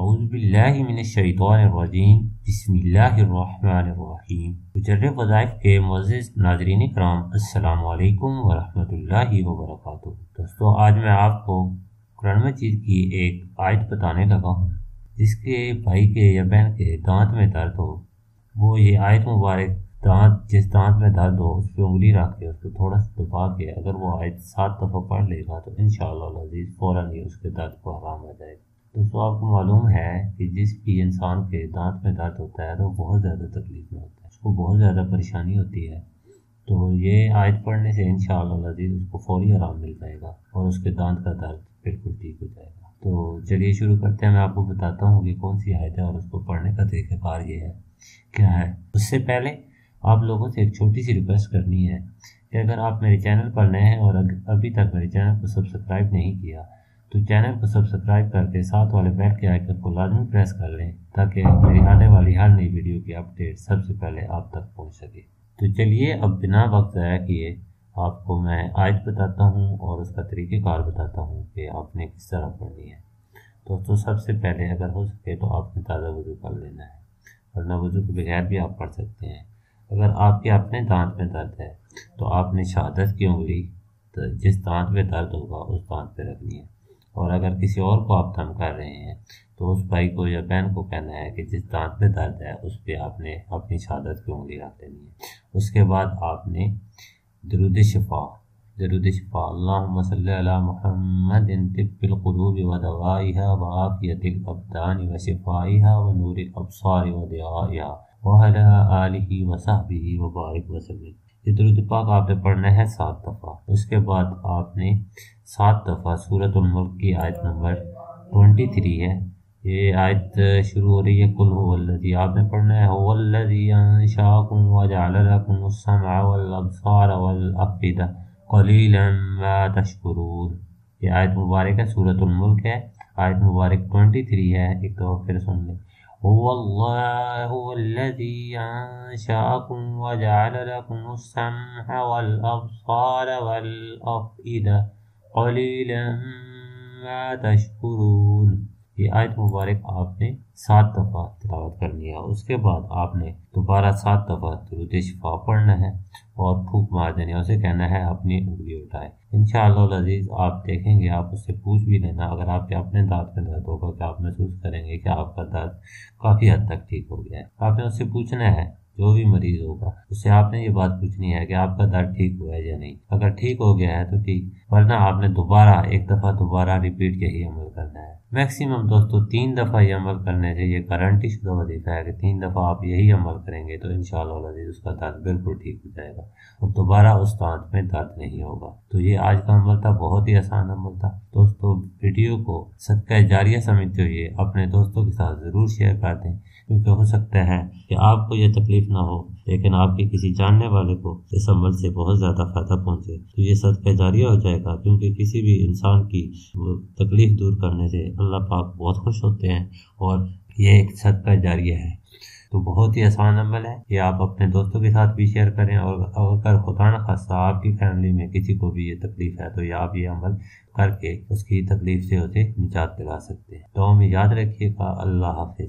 اعوذ باللہ من الشیطان الرجیم بسم اللہ الرحمن الرحیم۔ مجرب وظائف کے معزز ناظرین کرام، السلام علیکم ورحمۃ اللہ وبرکاتہ۔ دوستو، آج میں آپ کو قرآن مجید کی ایک آیت بتانے لگا ہوں جس کے بھائی کے یا بہن کے دانت میں درد ہو، وہ یہ آیت مبارک جس دانت میں درد ہو اس پہ انگلی رکھ کے اس کو تھوڑا سا دبا کے اگر وہ آیت 7 دفعہ پڑھ لے گا تو انشاءاللہ العزیز فوراً ہی اس کے درد کو آرام آ جائے گا۔ دوستو، آپ کو معلوم ہے کہ جس بھی انسان کے دانت میں درد ہوتا ہے تو وہ بہت زیادہ تکلیف میں ہوتا ہے، اس کو بہت زیادہ پریشانی ہوتی ہے، تو یہ آیت پڑھنے سے انشاءاللہ العزیز اس کو فوری آرام مل جائے گا اور اس کے دانت کا درد بالکل ٹھیک ہو جائے گا۔ تو چلیے شروع کرتے ہیں۔ میں آپ کو بتاتا ہوں کہ کون سی آیت ہے اور اس کو پڑھنے کا طریقہ کار یہ ہے کیا ہے۔ اس سے پہلے آپ لوگوں سے ایک چھوٹی سی ریکویسٹ کرنی ہے کہ اگر آپ میرے چینل پر نئے ہیں اور ابھی تک میرے چینل کو سبسکرائب نہیں کیا تو چینل کو سبسکرائب کر کے ساتھ والے بیل کے آئیکن کو لازمی پریس کر لیں تاکہ میری آنے والی ہر نئی ویڈیو کی اپڈیٹ سب سے پہلے آپ تک پہنچ سکے۔ تو چلیے اب بنا وقت ضائع کیے آپ کو میں آیت بتاتا ہوں اور اس کا طریقہ کار بتاتا ہوں کہ آپ نے کس طرح پڑھنی ہے۔ دوستو، سب سے پہلے اگر ہو سکے تو آپ نے تازہ وضو کر لینا ہے، ورنہ وضو کے بغیر بھی آپ پڑھ سکتے ہیں۔ اگر آپ کے اپنے دانت میں درد ہے تو آپ نے شہادت کی انگلی جس دانت میں درد ہوگا اس دانت پہ رکھنی ہے، اور اگر کسی اور کو آپ تنگ کر رہے ہیں تو اس بھائی کو یا بہن کو کہنا ہے کہ جس دانت میں درد ہے اس پہ آپ نے اپنی شہادت کی انگلی رکھ دینی ہے۔ اس کے بعد آپ نے درود شفا اللہم صلی علی محمد طب القلوب ودوائها وعافیت الابدان وشفائها ونور الابصار وضیائها وعلی آلہ وصحبہ وبارک وسلم۔ یہ درود پاک آپ نے پڑھنا ہے 7 دفعہ۔ اس کے بعد آپ نے 7 دفعہ سورۃ الملک کی آیت نمبر 23 ہے، یہ آیت شروع ہو رہی ہے قل هو الذی، آپ نے پڑھنا ہے هو الذی انشأکم وجعل لکم السمع والابصار والافئدہ قلیلا ما تشکرون۔ یہ آیت مبارک ہے، سورۃ الملک ہے، آیت مبارک 23 ہے، ایک دفعہ پھر سن لیں۔ هو اللہ الذی انشأکم وجعل لکم السمع والابصار والافئدہ قلیلا ما تشکرون۔ یہ آیت مبارک آپ نے 7 دفعہ تلاوت کرنی ہے۔ اس کے بعد آپ نے دوبارہ 7 دفعہ درود شفا پڑھنا ہے اور پھونک مار دینی ہے، اسے کہنا ہے اپنی انگلی اٹھائے۔ انشاءاللہ العزیز آپ دیکھیں گے، آپ اس سے پوچھ بھی لینا اگر آپ کے اپنے دانت میں درد ہوگا کہ آپ محسوس کریں گے کہ آپ کا درد کافی حد تک ٹھیک ہو گیا ہے۔ آپ نے اس سے پوچھنا ہے، جو بھی مریض ہوگا اس سے آپ نے یہ بات پوچھنی ہے کہ آپ کا درد ٹھیک ہوا ہے یا نہیں۔ اگر ٹھیک ہو گیا ہے تو ٹھیک، ورنہ آپ نے ایک دفعہ دوبارہ ریپیٹ یہی عمل کرنا ہے۔ میکسیمم دوستو 3 دفعہ یہ عمل کرنے سے یہ گارنٹی شدہ وظیفہ ہے کہ 3 دفعہ آپ یہی عمل کریں گے تو انشاءاللہ العزیز اس کا درد بالکل ٹھیک ہو جائے گا اور دوبارہ اس دانت میں درد نہیں ہوگا۔ تو یہ آج کا عمل تھا، بہت ہی آسان عمل تھا۔ دوستو، ویڈیو کو صدقہ جاریہ سمجھتے ہوئے اپنے دوستوں کے ساتھ ضرور شیئر کر دیں، کیونکہ ہو سکتا ہے کہ آپ کو یہ تکلیف نہ ہو لیکن آپ کے کسی جاننے والے کو اس عمل سے بہت زیادہ فائدہ پہنچے تو یہ صدقہ جاریہ ہو جائے گا، کیونکہ کسی بھی انسان کی تکلیف دور کرنے سے اللہ پاک بہت خوش ہوتے ہیں اور یہ ایک صدقہ جاریہ ہے۔ تو بہت ہی آسان عمل ہے، یہ آپ اپنے دوستوں کے ساتھ بھی شیئر کریں، اور اگر خدا نخواستہ آپ کی فیملی میں کسی کو بھی یہ تکلیف ہے تو یہ آپ یہ عمل کر کے اس کی تکلیف سے اسے نجات دلا سکتے ہیں۔ تو ہمیں یاد رکھیے گا۔ اللہ حافظ۔